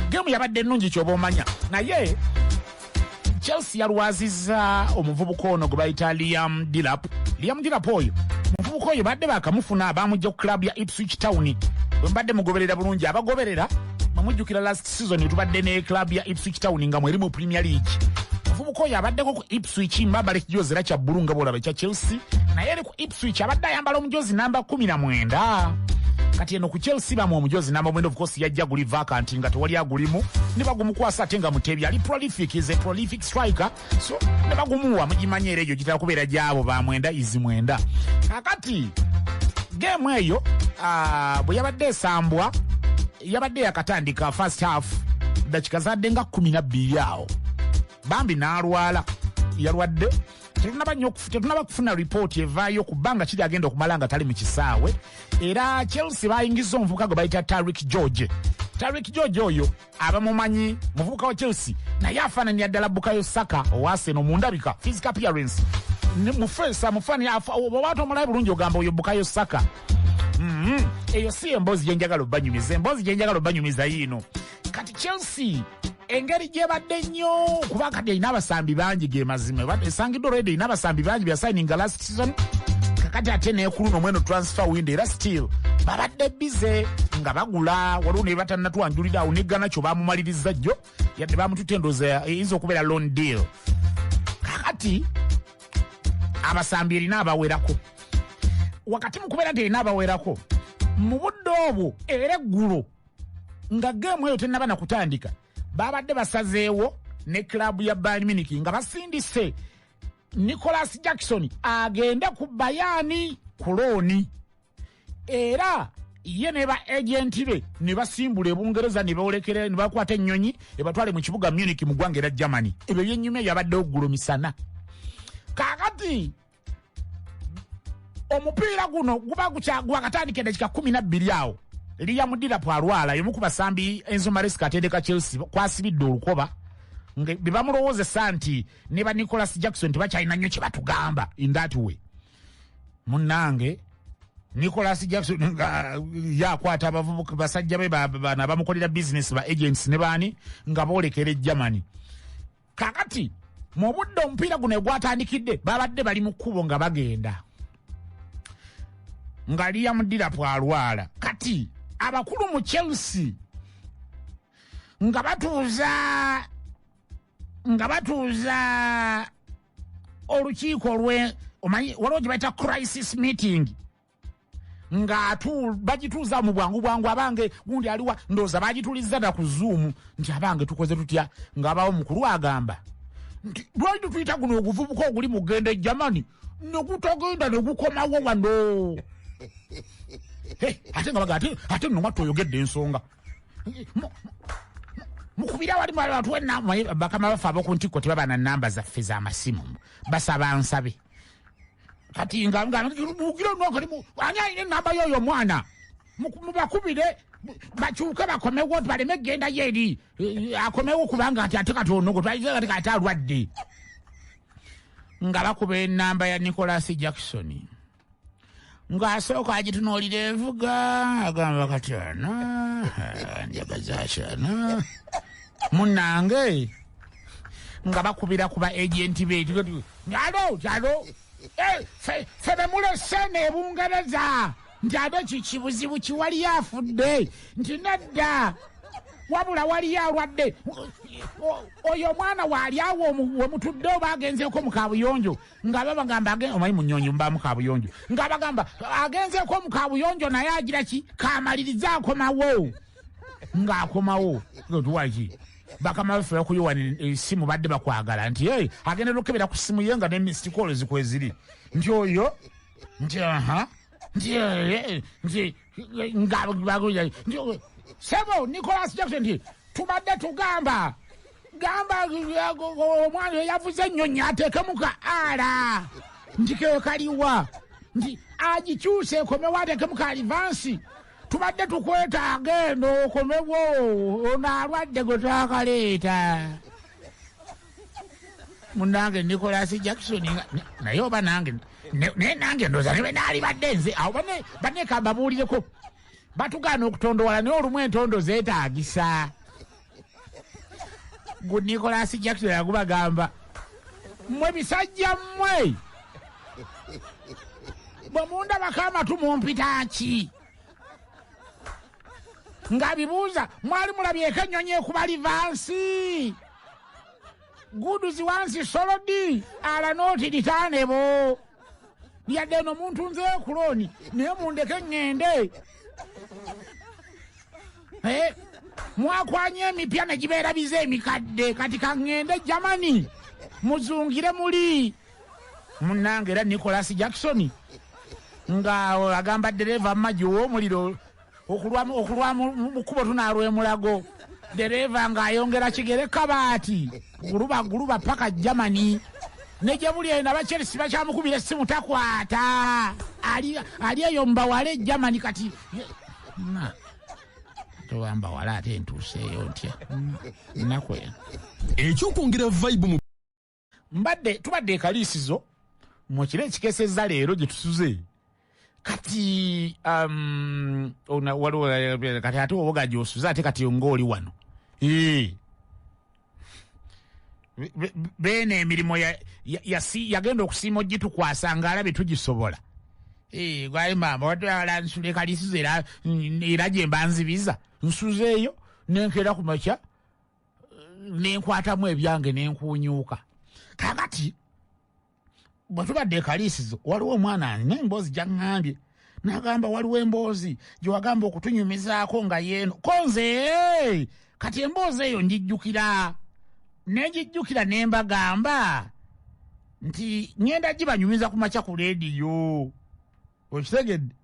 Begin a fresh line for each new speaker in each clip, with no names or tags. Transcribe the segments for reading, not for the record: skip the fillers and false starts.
game yabadde nnungi kyoba omanya naye Chelsea yalwaziza omuvubuka ono gwe bayita Liam Delap oyo omuvubuka oyo badde bakamufuna abamujja ku club ya Ipswich Town bwe mbadde mugoberera bulungi abagoberera bamujjukira last season tubadde ne club ya Ipswich Town nga mweri mu Premier League omuvubuka oyo abaddeko ku Ipswich mbabale kijozi era kya bbulu nga bwolaba ekya Chelsea naye eri ku Ipswich abadde ayambala omujozi namba 19 kati eno ku Chelsea bamu omujozi namba 9 of course yajja guli vacant nga tewali agulimu ne bagumukwasa ate nga mutebi ali prolific is a prolific striker so ne bagumuwa mugimanye era eyo gitala kubeera gyabo ba mwenda izi mwenda kakati game eyo bwe yabadde esambwa yabadde yakatandika first half dakika zadde nga 12 awo bambi n'alwala yalwadde tetunaba kufuna report evaayo kubanga kiri agenda okumala nga tali mu kisaawe era Chelsea bayingiza omuvubuka gwe bayita Tariq George oyo abamumanyi muvubuka wa Chelsea naye afaananya ddala Bukayo Saka owa Arsenal mu ndabika physical appearance mufeesa mufani obawaata omulayi bulungi ogamba oyo Bukayo Saka eyo si emboozi gyenjagala obbanyumiza yiino kati Chelsea engeri gyebadde nnyo kuba kati erina abasambi bangi ge mazima esangiddwa olwedde erina abasambi bangi byasayininga last season kakati ate neekuluna omweno transfer window era still babadde bize nga bagula waliwo ne batannatwanjulira awo neggana kyo bamumaliriza jjo yadde bamututte endooza eyinza okubeera loan deal kakati abasambi erina abawerako wakati mukubeera nti erina abawerako mu budde obwo era eggulo nga geemu eyo tennaba nakutandika babadde basazeewo ne club ya Bayern Munich nga basindise Nicholas Jackson agende ku Bayern ku looni era ye ne ba agenti be ne basimbula ebungereza ne boolekera ne bakwata ennyonyi ebatwale mu kibuga Munich mu ggwanga era Germany ebyo byennyuma yabadde oggulo misana kakati omupiira guno guba gwakatandika edakika 12 awo Liam Delap alwala yomu ku basambi Enzo Maresca atendeka Chelsea kwasibidde olukoba be bamulowoozesa nti ne ba Nicholas Jackson tebakyalina nnyo kye batugamba in that way munnange Nicholas Jackson nga yakwata abavubuka basajja be bana bamukolera business ba agents ne bani nga boolekera Germany kakati mu budde omupiira guno egwatandikidde babadde bali mu kkubo nga bagenda nga Liam Delap alwala kati abakulu mu Chelsea nga batuuza olukiiko omanyi waliwo gye bayita crisis meeting nga bagituuza mu bwangu abange gundi aliwa ndooza bagituliza na ku Zoom nti abange tukoze tutya ng'abawo mukulu agamba nti lwali tuyita guno oguvubuka oguli mugenda e Germany negutagenda negukomawo wano ate nga baga ate nno mwattu oyogedde ensonga mukubira wali abantu wenna bakama bafe ab'oku ntikko tebaba na namba zaffe z'amasimu basaba nsabe kati ngabukira nokalimu ani alina enamba y'oyo mwana mubakubire bakyuke bakomewo baleme genda yeri akomewo kubanga ati ate katonogo twalize kati alwadde nga bakuba enamba ya Nicholas Jackson ng'asooka agitunuulira envuga agamba kati ana njagaza kyana munnange nga bakubira ku ba agenti be kyalo fe bemulese n'ebungereza nti ate kibuzibu kiwali afudde nti nedda wabula waliyo alwadde oyo omwana waali awo wemutudde oba agenzeeko mu kabuyonjo nga babagamba omanyi mu nnyonyi mubaamu kabuyonjo nga bagamba agenzeeko mu kabuyonjo naye agira ki kamalirize akomawo ng'akomawo tuwaki bakama baffe bakuyowa essimu badde bakwagala nti agendera okukebera ku ssimu ye nga ne missed call zikweziri nti oyo nti sebo Nicholas Jackson nti tubadde tugamba omwana yavuze ennyonyi ateekemu ka ala nti keyo kaliwa nti agikyuse ekomewo ateekemu ka alivansi tubadde tukwetaaga eno okomewo ono alwadde gwe twakaleeta munange Nicholas Jackson naye oba nange naye nange ndooza ne bwe naali badde nze awo baneka mbabuulireko batugana okutondowala naye olumu entondo zeetaagisa. Good Nicholas Jackson yagubagamba mmwe bisajja mmwe bwe mundabako amatu mumpita ki ng'abibuuza mwali mulabyeko ennyonyi ekuba livansi guduzi wansi solodi alanooti litaanebo yadde eno muntu nzeyo kuloni naye mundeke ŋŋende mwakwanya emipya ne gibeera bize emikadde kati kaŋŋende Germany muzungire muli munnange era Nicholas Jackson nga agamba dereva amagi w'omuliro okulwa mu kkubo tunaalw'emulago dereva ng'ayongera kigere kabaati guluba paka Germany ne gye buli eno Chelsea bakyamukubira essimu takwata ali eyo mbawale Germany kati towamba wala ate ntuuseeyo ntya nnaku eno
ekyokwongera vibe mu
tubadde ekaliisizo mu kiro ekikesezza leero gye tusuze kati waliwo kati ate oboga gy'osuze ate kati ng'oli wano beena emirimu yagenda okusiima ogitukwasa ng'alabe tugisobola gwali mama watwala nsula ekaliisizo era gye mba nzibiza nsuzeeyo nenkeera ku makya nenkwatamu ebyange nenkuunyuuka kakati bwe tubadde ekaliisizo waliwo omwana n'emboozi gy'aŋŋambye n'agamba waliwo emboozi gye wagamba okutunyumizaako nga yeeno konze kati emboozi eyo njijjukira negijjukira ne mbagamba nti ŋŋenda gibanyumiza ku makya ku leediyo okitegedde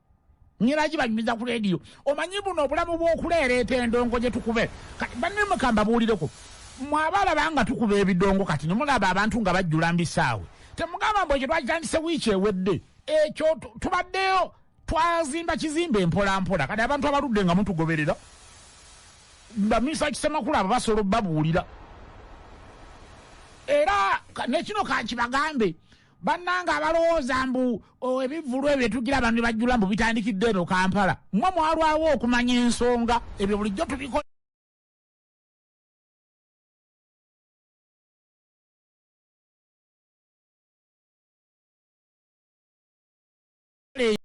ŋŋenda gibanyumiza ku leediyo omanyi buno obulamu bw'okuleereeta endongo gye tukube kati banne mukamba buwulireko mwabalaba nga tukuba ebidongo kati nemulaba abantu nga bajjula mbisaawe temugamba mbwe ekyo twakitandise wiiki ewedde ekyo tubaddeyo twazimba kizimba empolampola kati abantu abaludde nga mutugoberera baminisita kisemakulu abo basobola babuulira era nekino kankibagambe bannanga abalowooza mbu ebivulu ebyo tugira abantu bajjula mbu bitandikidde eno Kampala mmwe mwalwawo okumanya ensonga ebyo bulijjo tubikola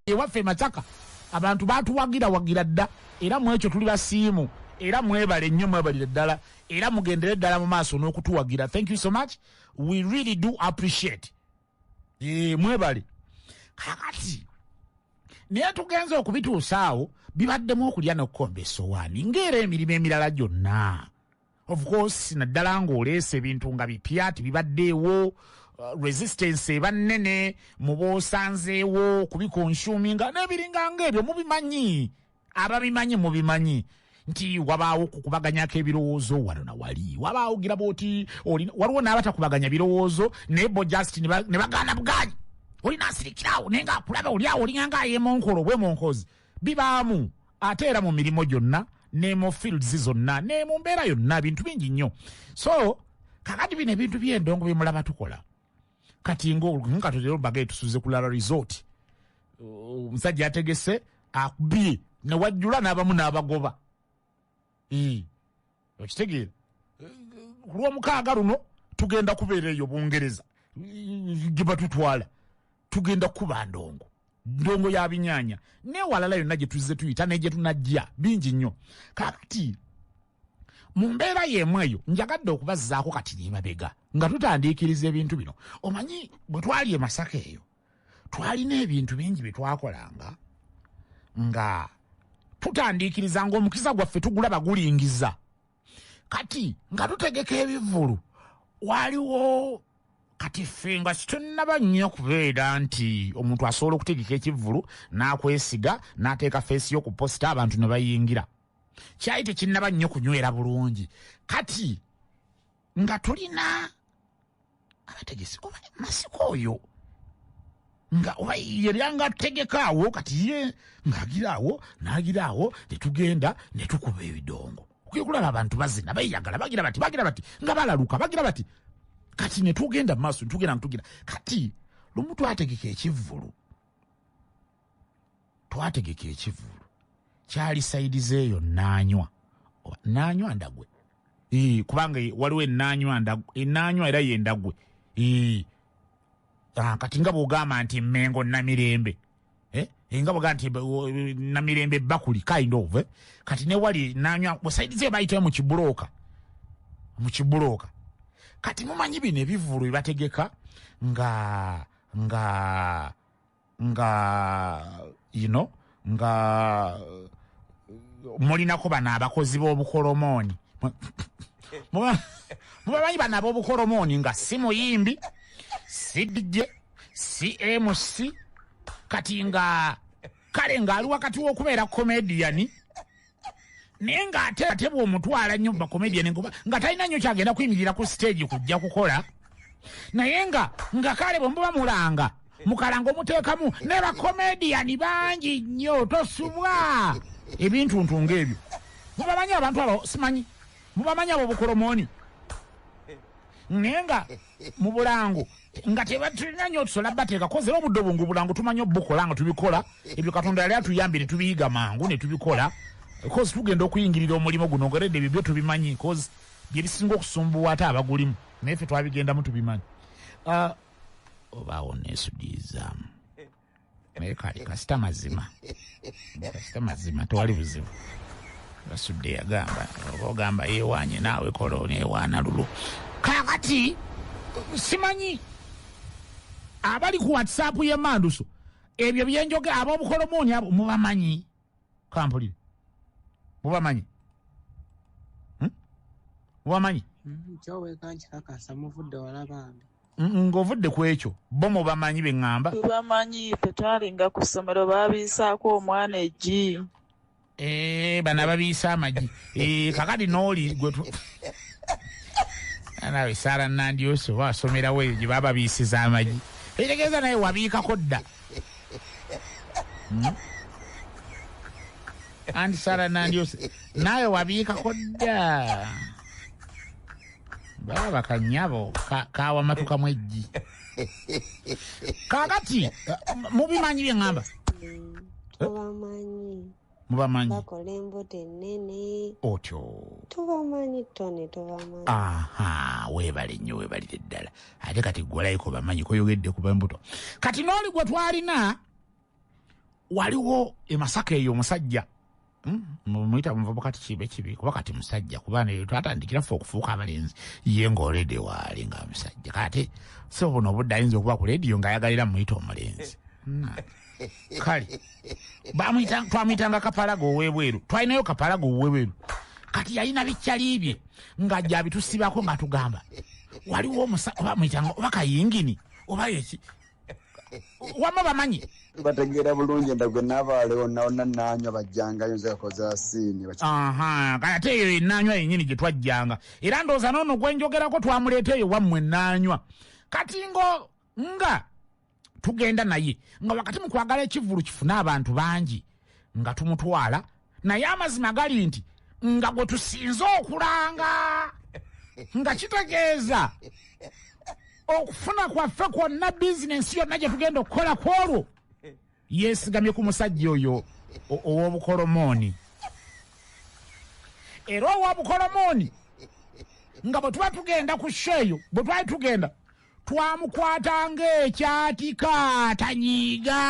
ewaffe Masaka abantu batuwagira dda era mu ekyo tuli basiimu era mwebale nnyo mwebalire ddala era mugendere ddala mu maaso n'okutuwagira. Thank you so much, we really do appreciate mwebale kakati naye tugenze okubituusa awo bibaddemu okulya n'okukomba essowaani ng'era emirimu emirala gyonna of course naddala ng'oleese ebintu nga bipya tibibaddeewo resistance eba nnene muboosanzeewo kubikonsuminga n'ebiringa ng'ebyo mubimanyi ababimanyi mubimanyi nti wabaawo kukubaganyako ebirowoozo wano na wali wabaawo giraba oti waliwo n'abatakubaganya birowoozo naye bo just ne bagaana bugaayi olina asirikirawo naye ngaakulaba oli awo olinganga ayemonkolo bwemonkozi bibaamu ate era mu mirimu gyonna ne mu fields zonna ne mu mbeera yonna bintu bingi nnyo so kakati bino ebintu by'endongo bimulaba tukola kati ngakatolero bagaye tusuze kulala resort omusajja yategese akubye ne wajjula n'abamu n'abagoba okitegeera ku lw'omukaaga luno tugenda kubeera eyo Bungereza gye batutwala tugenda kuba ndongo ya binyaanya newalala yonna gye tuzze tuyita negye tunajja bingi nnyo kakati mu mbeera y'emu eyo njagadde okubazzaako kati n'emabega nga tutandiikiriza ebintu bino omanyi bwe twali e Masaka eyo twalina ebintu bingi bye twakolanga nga tutandiikiriza ng'omukiza gwaffe tugulaba gulingiza kati nga tutegeka ebivvulu waliwo kati ffe nga situnnaba nnyo kubeera nti omuntu asobola okutegeka ekivvulu n'akwesiga n'ateeka feesi yo ku posita abantu ne bayingira kyali tekinnaba nnyo kunywera bulungi kati nga tulina abategesi oba Masiko oyo nga oba yeryanga ategekaawo kati ye ng'agiraawo n'agiraawo ne tugenda ne tukuba ebidongo okukulaba abantu bazina bayagala bagira bati nga balaluka bagira bati kati ne tugenda mu maaso tugenda kati lumu twategeka ekivvulu kyali saidize eyo Nanywa Ndagwe kubanga waliwo Nanywa era ye Ndagwe kati nga bw'ogamba nti Mmengo Namirembe nga bw'ogamba nti Namirembe Bakuli kind of kati ne wali Nanywa bwesaidize eyo bayitayo mu Kibulooka kati mumanyi bino ebivulu bye bategeka nga mulinako bano abakozi b'obukolomooni mubamanyi bano ab'obukolomooni nga si muyimbi si DJ si MC kati nga kale ng'ali wakati w'okubeera komediyani naye ng'ate bw'omutwala nnyo bakomediyani nga talina nnyo kyagenda kuyimirira ku stage kujja kukola naye nga kale bwe muba mulanga mukalanga omuteekamu ne bakomediyani bangi nnyo tosubwa ebintu ng'ebyo mubamanyi abantu abo simanyi mubamanyi abo bukolomooni naye nga mu bulango nga tebatulina nnyo tusola bateeka kozera obudde obwo bulango tumanyi obukola nga tubikola ebyo Katonda yali atuyambire tubiyiga mangu ne tubikola kozi tugenda okuyingirira omulimo guno ngoredde ebyo byo tubimanyi kozi bye bisinga okusumbuwa ate abagulimu naye ffe twabigendamu tubimanyi obaawo neesudiizaamu naye kale kasita mazima tewali buzibu basudde yagamba oba ogamba yeewaanye naawe koloni ewaana lulu kakati simanyi abali ku WhatsApp y'emanduso ebyo byenjoge ab'obukolomooni abo mubamanyi kampulire mubamanyi
kyoweka nkikakasa muvudde walabambi
ng'ovudde ku ekyo bo mubamanyi be ŋŋamba
tubamanyi ffe twalinga ku ssomero baabiisaako omwana eggi
bana babiisa amagi kakati nooli gwe nawe Saara Nandiyose oba wasomerawo eyo gye baba biisiza amagi ekitegeeza naye wabiikako dda anti Saara Nandiyose nawe wabiikako dda baba bakanyabo kawa matukamu eggi kakati mubimanyi bye ŋŋamba mubamanyi
bakola embuto ennene
otyo
tubamanyi Tony tubamanyi
weebale nnyo weebalire ddala ate kati gwalayiko bamanyi koyogedde kuba embuto kati n'oli gwe twalina waliwo emasaka eyo omusajja muyita muvubuka kibe kibi kuba kati musajja kuba ne twatandikira ffe okufuuka abalenzi ye ng'olede waali nga musajja kati so buno obudde ayinza okuba ku lediyo ng'ayagalira muyita omulenzi kale twamuyitanga Kapalaga ow'ebweru twalinayo Kapalaga ow'ebweru kati yalina bikyali bye ng'ajja abitusibako nga tugamba waliwo oba muyitanga oba kayingini oba yeki wama bamanyi
bategeera bulungi Ndagwe n'abaalewo naona Nanywa bajjangayo nzekoza siini
kati eyo Nanywa yennyini gye twajjanga era ndowooza noono gwenjogerako twamuleeta eyo wammwe Nanywa kati nga tugenda naye nga wakati mu kwagala ekivulu kifune abantu bangi nga tumutwala naye amazima gali nti nga gwe tusinze okulanga nga kitegeeza okufuna kwaffe kwonna bizinensi yonna gye tugenda okukola kwolwo yeesigamye ku musajja oyo ow'obukolomooni era ow'obukolomooni nga bwe tuba tugenda ku sheeyo bwe twali tugenda twamukwatanga ekyatika tanyiiga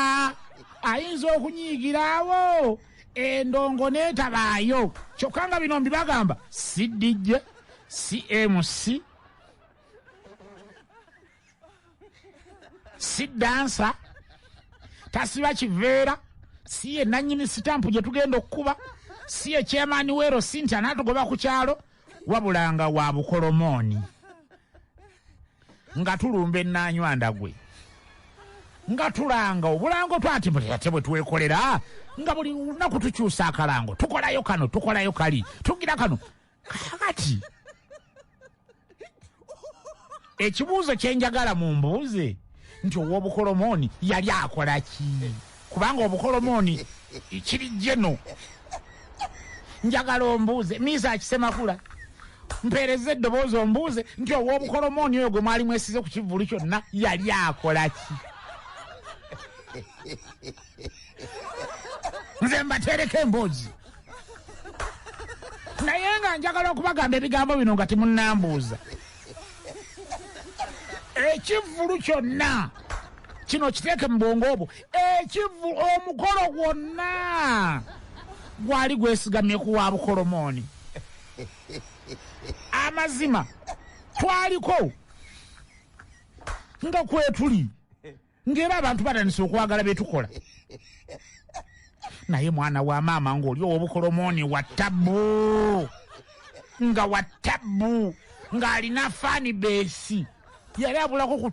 ayinza okunyiigiraawo endongo neetabaayo kyokka nga bino mbibagamba si DJ si MC si dansa tasiba kiveera si ye nannyini sitampu gye tugenda okukuba si ye kyemaani weero Sinta n'atugoba ku kyalo wabulanga wa bukolomooni nga tulumba Nanywa Ndagwe nga tulanga obulango twati ate bwe twekolera nga buli lunaku tukyusa akalango tukolayo kano tukolayo kali tugira kano kakati ekibuuzo kyenjagala mu mbuuze nti ow'obukolomooni yali akola ki kubanga obukolomooni kiri jeno njagala ombuuze Miisa Kisemakula mpeereza eddoboozi ombuuze nti ow'obukolomooni oyo gwe mwali mwesize ku kivulu kyonna yali akola ki nze mbatereko emboozi naye nga njagala okubagamba ebigambo bino nga temunnambuuza ekivvulu kyonna kino kiteeke mu bwongo obwo omukolo gwonna gwali gwesigamye ku wa Bukolomooni amazima twaliko nga kwetuli ng'era abantu batandise okwagala byetukola naye mwana wa maama ng'oli ow'Obukolomooni wa ttabbu nga wa ttabbu ng'alina fani beesi yali abulako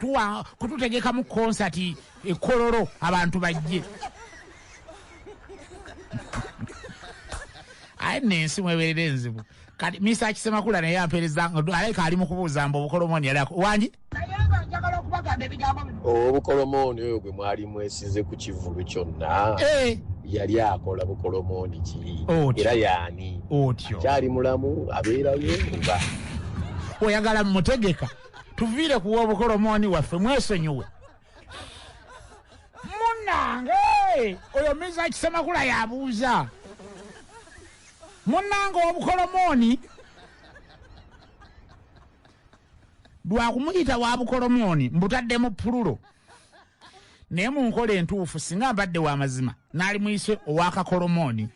kututegeka mu konsati ekololo abantu bajje aye nensi mweberera enzibu kati Mr. Kisemakula naye ampereza aleka ali mu kubuuza mbu Obukolomooni yali wangi naye nga njagala okubagamba ebigambo bino
Obukolomooni oyo gwe mwali mwesize ku kivulu kyonna yali akola Bukolomooni ki era yaani
otyo
kyali mulamu abeerayo oba
oyagala mutegeka tuviire ku Obukolomooni waffe mwesonyiwe munnange oyo Mr. Kisemakula yabuuza munnange Obukolomooni lwakumuyita wa Bukolomooni mbutaddemu pululo naye mu nkola entuufu singa mbadde wa mazima n'ali muyise ow'Akakolomooni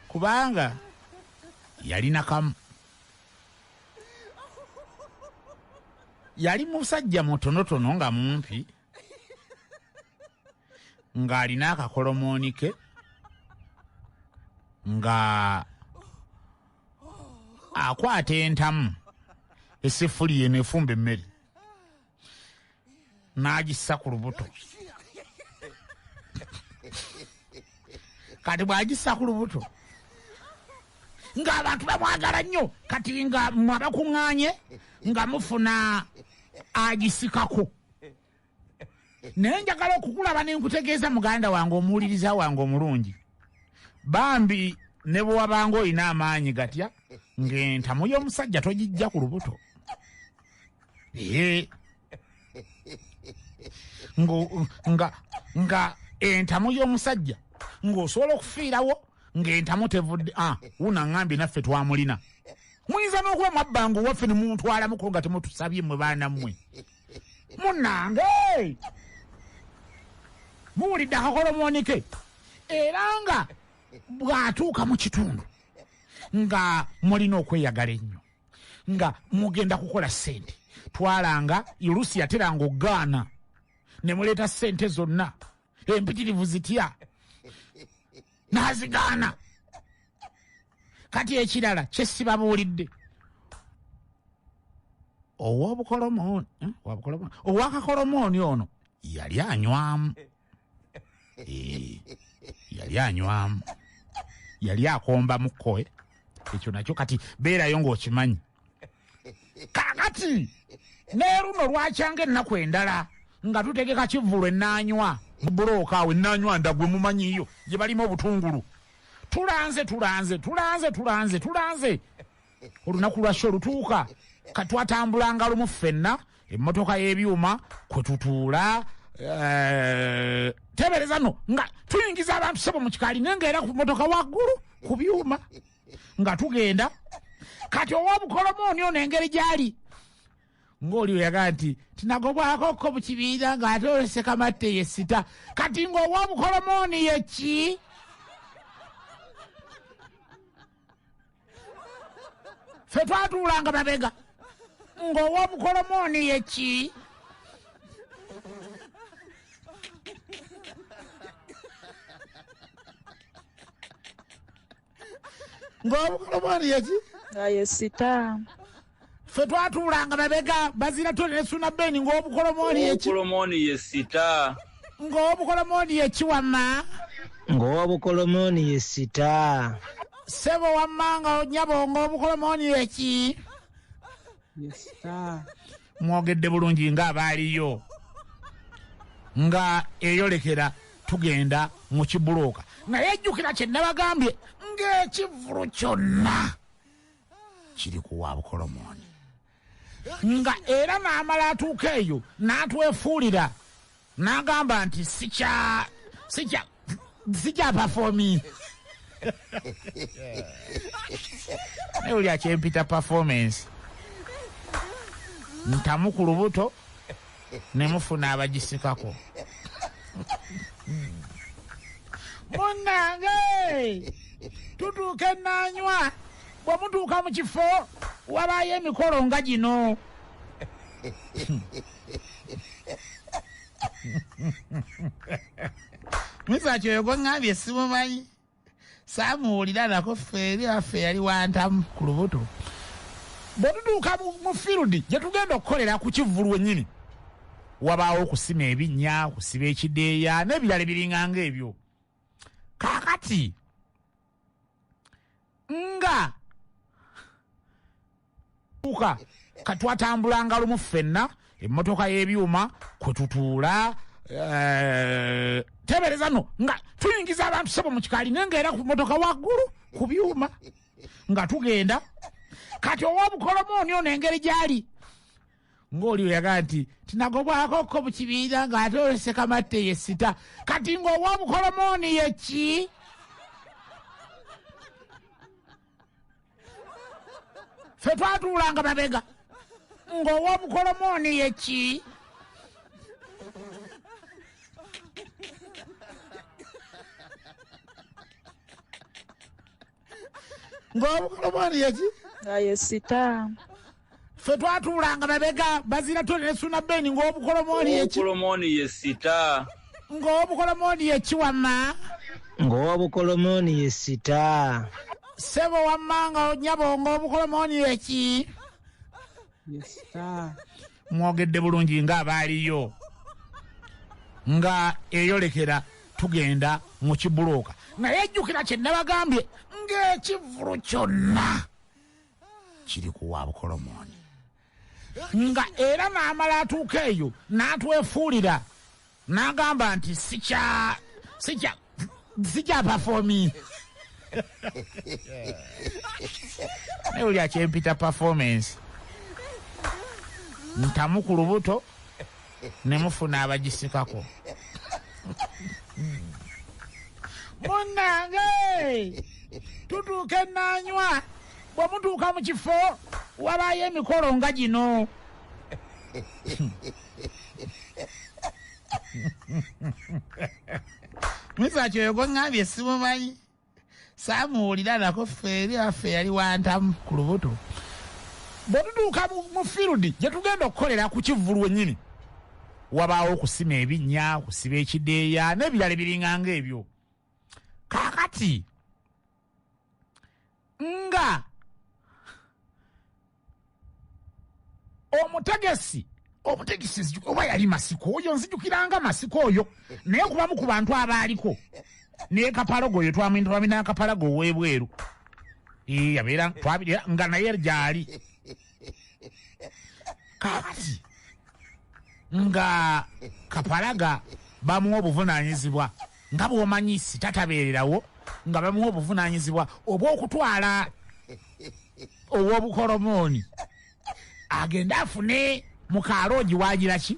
kubanga yalina kamu yali musajja mutonotono nga mumpi ng'alina akakolomooni ke nga akwata entamu eseffuliya nefumba emmere n'agissa ku lubuto kati bw'agissa ku lubuto ng'abantu bamwagala nnyo kati nga mwabakuŋŋaanye nga mufuna agisikako naye njagala okukulaba nenkutegeeza muganda wange omuwuliriza wange omulungi bambi ne bwe wabanga olina amaanyi gatya ng'entamu y'omusajja togijja ku lubuto nga entamu y'omusajja ng'osobola okufiirawo ng'entamu tevudde wunaŋŋambye naffe twamulina muyinza n'okuba mwabbanga owaffe ne mumutwalamuko nga temutusabye mmwe baana mmwe munnange muwulidde akakolomooni ke era nga bw'atuuka mu kitundu nga mulina okweyagala ennyo nga mugenda kukola ssente twalanga oluusi yateranga ogaana ne muleeta ssente zonna empitirivu zitya n'azigaana kati ekirala kye sibabuulidde ow'Akakolomooni ono yali anywamu yali akomba mukkoe ekyo nakyo kati beerayo ng'okimanyi kakati ne luno lwakyanga ennaku endala nga tutegeka kivulu ennaanywa mu bulooka awo ennaanywa ndagwe mumanyiyo gye balimu obutungulu tulanze olunaku lwashe olutuuka katwatambulanga lumu ffenna emmotoka y'ebyuma kwe tutuula tebereza no nga tuyingiza abantu sebo mu kikaali naye ngaera ku mmotoka waggulu ku byuma nga tugenda kati ow'Obukolomooni ono engeri gy'ali ng'oli oyaga nti tinagobwakokko mu kibiina ng'ate olese kamatte yesita kati ng'ow'Obukolomooni yeki ffe twatuulanga mabega ng'ow'Obukolomooni yeki ng'Obukolomooni yeki
yesita
ffe twatuulanga mabega bazira tone ne Sunabeni ng'Obukolomooni yeki
Obukolomooni yesita
ng'Obukolomooni yeki wamma
ng'Obukolomooni yesita
sebo wammanga onyabo ng'Obukolomooni yeki
yesita
mwogedde bulungi ng'abaaliyo nga eyolekera tugenda mu kibulooka naye ejjukira kye nabagambye ng'ekivulu kyonna kiri ku wa Bukolomooni nga era n'amala atuuka eyo n'atwefuulira n'agamba nti sijja performing uli akyempita performance ntamu ku lubuto ne mufuna abagisikako munnange tutuuka ennaanywa bwe mutuuka mu kifo wabaayo emikolo nga gino misakyoyo gweŋŋambye simumanyi saamuwulira nako ffeeri affe yali wantamu ku lubuto bwe tutuuka mu field gye tugenda okukolera ku kivulu wennyini wabaawo okusima ebinnya okusiba ekideeya n'ebirala ebiringanga ebyo kaakati nga katwatambulanga lumu ffenna emmotoka y'ebyuma kwe tutuula tebereza no nga tuyingiza abantu sebo mu kikaali nengaera ku mmotoka waggulu ku byuma nga tugenda kati ow'obukolomooni ono engeri gy'ali ng'oli yagaa nti tinagobwakokko mu kibiina ng'ate olesekamatte yesita kati ng'ow'obukolomooni yeki ffe twatuulanga mabega ng'ow'obukolomooni yeki ng'obukolomooni yeki
yesita
ffe twatuulanga mabega bazira tone ne sunabeni ng'obukolomooni yeki
yesita
ng'obukolomooni yeki wamma
ng'owobukolomooni yesita
sebo wamma nga nyabo ng'obukolomooni yeki
yesita
mwogedde bulungi ng'abaaliyo nga eyolekera tugenda mu kibulooka naye ejjukira kye nabagambye ng'ekivulu kyonna kiri ku wa bukolomooni nga era n'amala atuuka eyo n'atwefuulira n'agamba nti sijja performing naye oli akyempita performance ntamu ku lubuto ne mufuna abagisikako munnange tutuuka ennaanywa bwe mutuuka mu kifo wabaayo emikolo nga gino misakyoyo gweŋŋambye simumanyi saamuwulira nako ffeeri affe yali wantamu ku lubuto bwe tutuuka mu field gye tugenda okukolera ku kivulu wennyini wabaawo okusima ebinnya okusiba ekideeya n'ebirala ebiringanga ebyo kaakati nga omutegesi oba yali masiko oyo nzijukiranga masiko oyo naye kubamu ku bantu abaaliko naye kapalago oyo twamina kapalago ow'ebweru yabeera twabira nga naye gyali kaakati nga kapalaga bamuwa obuvunaanyizibwa nga bw'omanyi sitatabeererawo nga bamuwa obuvunaanyizibwa obw'okutwala ow'obukolomooni agende afune mu kaaloogi waagira ki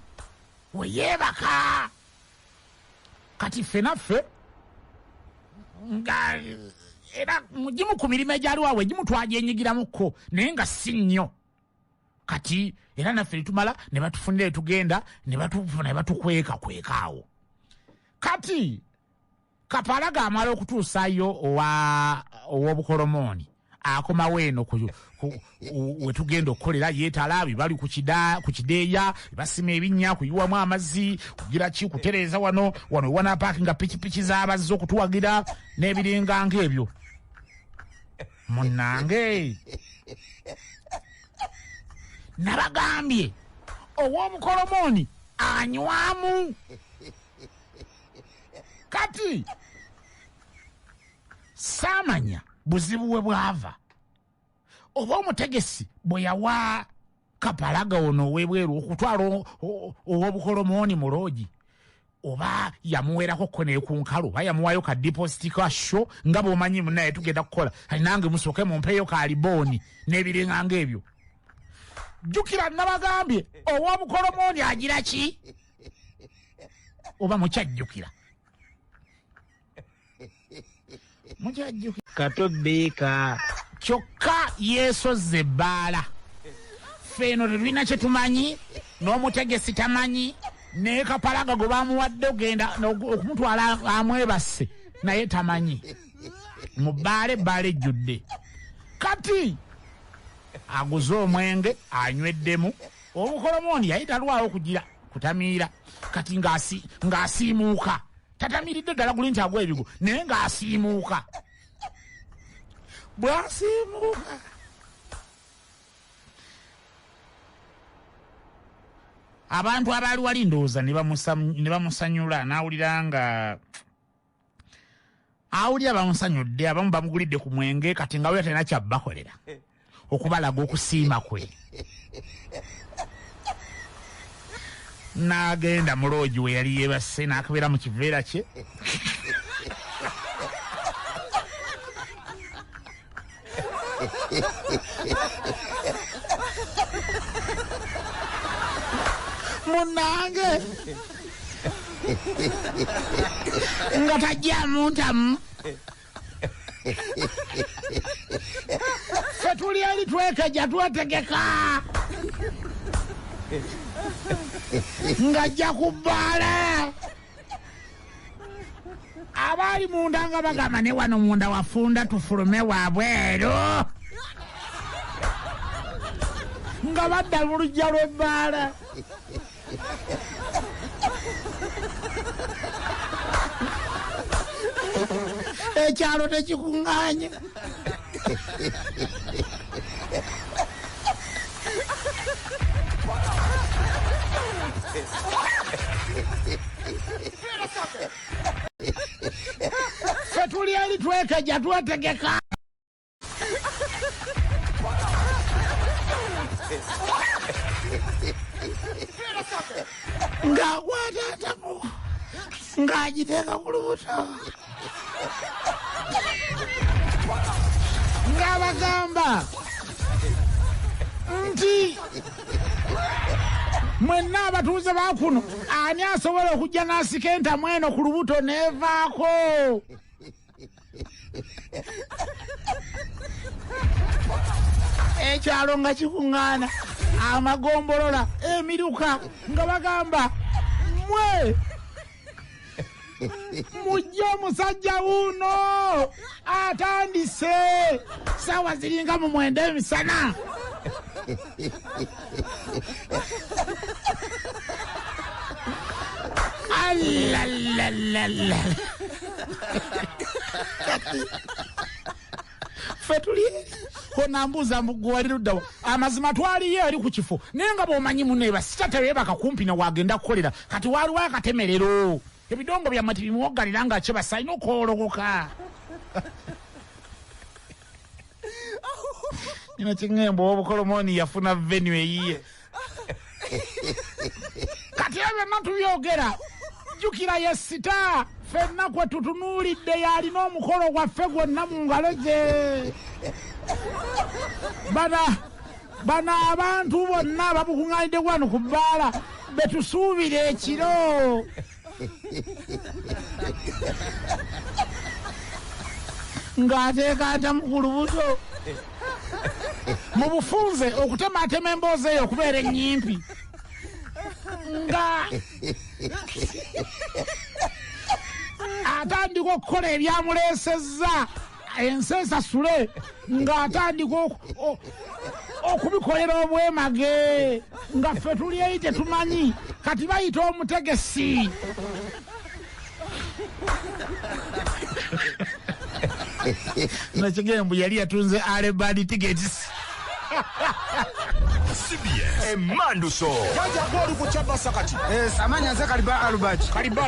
weyeebaka kati ffe naffe nga era gimu ku mirimu egyaliwawe egimu twagyenyigiramuko naye nga si nnyo kati era naffe netumala ne batufunira etugenda ne batukweka awo kati kapalaga amala okutuusaayo ow'obukolomooni akomawo eno wetugenda okukolera yeetalaabi bali ku kideeya basima ebinnya kuyiwamu amazzi kugira ki kutereeza wano wanapaakinga pikipiki z'abazze okutuwagira n'ebiringanga ebyo munnange nabagambye ow'obukolomooni anywamu kati saamanya buzibu bwe bwava oba omutegesi bwe yawa kapalaga ono ow'ebweru okutwala ow'obukolomooni mu loogi oba yamuweerako kone ku nkalu oba yamuwayo ka deposit ka sho nga bw'omanyi munaye tugenda kukola nange musooke mumpeeyo ka libooni n'ebiringanga ebyo jjukira nabagambye ow'obukolomooni agira ki oba mukyajjukira Mujajjuki
Kato Bika.
kyokka yeesozze ebbaala. Ffe eno tetulina kye tumanyi, n'omutegesi tamanyi, ne Kapalaga gwe bamuwadde ogenda okumutwala amwebase naye tamanyi. Mu bbaala ebbaala ejjudde. Kati aguze omwenge anyweddemu, Obukolomooni yali talwawo kugira kutamiira. Kati ng'asiimuuka. Tatamiiridde ddala guli nti agwa ebigo, naye ng'asiimuuka. Bw'asiimuuka abantu abaali wali ndowooza ne bamusanyula, n'awulira nga awulira bamusanyudde, abamu bamugulidde ku mwenge, kati nga awulira talina kyabbakolera okubalaga okusiima kwe. N'agenda mu loogi we yali yeebase, n'akabeera mu kiveera kye. Munnange nga tajjamu ntamu, ffe tuli eri twekeja twetegeka ng'ajja ku bbaala. Abaali munda nga bagamba ne wano munda wafunda tufulume wabweru, nga badda mu luggya lw'ebbaala. Ekyalo tekikuŋŋaanye. Ffe tuli eri twekeja twetegeka ng'akwata atamu ng'agiteeka ku lubuto, ng'abagamba nti mwenna abatuuze ba kuno, ani asobola okujja n'asika entamu eno ku lubuto n'evaako? Ekyalo nga kikuŋŋaana, amagombolola, emiruka, nga bagamba mmwe mujje omusajja wuuno atandise sawa ziringa mu 9 emisana. Alalalala. Ffe tuli konambuza mugwali luddawa, amazima twaliyo eri ku kifo, naye nga bw'omanyi muneeba sitatebeebaka kumpi na wagenda kukolera, kati waaliwo akatemerero, ebidongo byamwe bimuwoggalira nga kyebasa alina okwologoka. Nina kiŋŋembo Obukolomooni yafuna venue eyiye. Kati ebyo byonna tubyogera, jjukira ye Sita, ffenna kwe tutunuulidde yalina omukolo gwaffe gwonna mu ngalo gye. Bano abantu bonna babukuŋŋaanidde wano ku bbaala betusuubira ekiro. Ng'ateeka ntamu ku lubuto mu bufunze okutemaatema emboozi eyo okubeera ennyimpi, nga atandika okukola ebyamuleesezza ensi esasule, ng'atandika okubikolera obwemage, nga ffe tuli eri tetumanyi, kati bayita omutegesi. Nakigembu yali yatunze Alebadi tickets.
CBS Emmanduso
Kaja goli ku Chabasa kati.
Samanya nze kaliba Albert.
Kaliba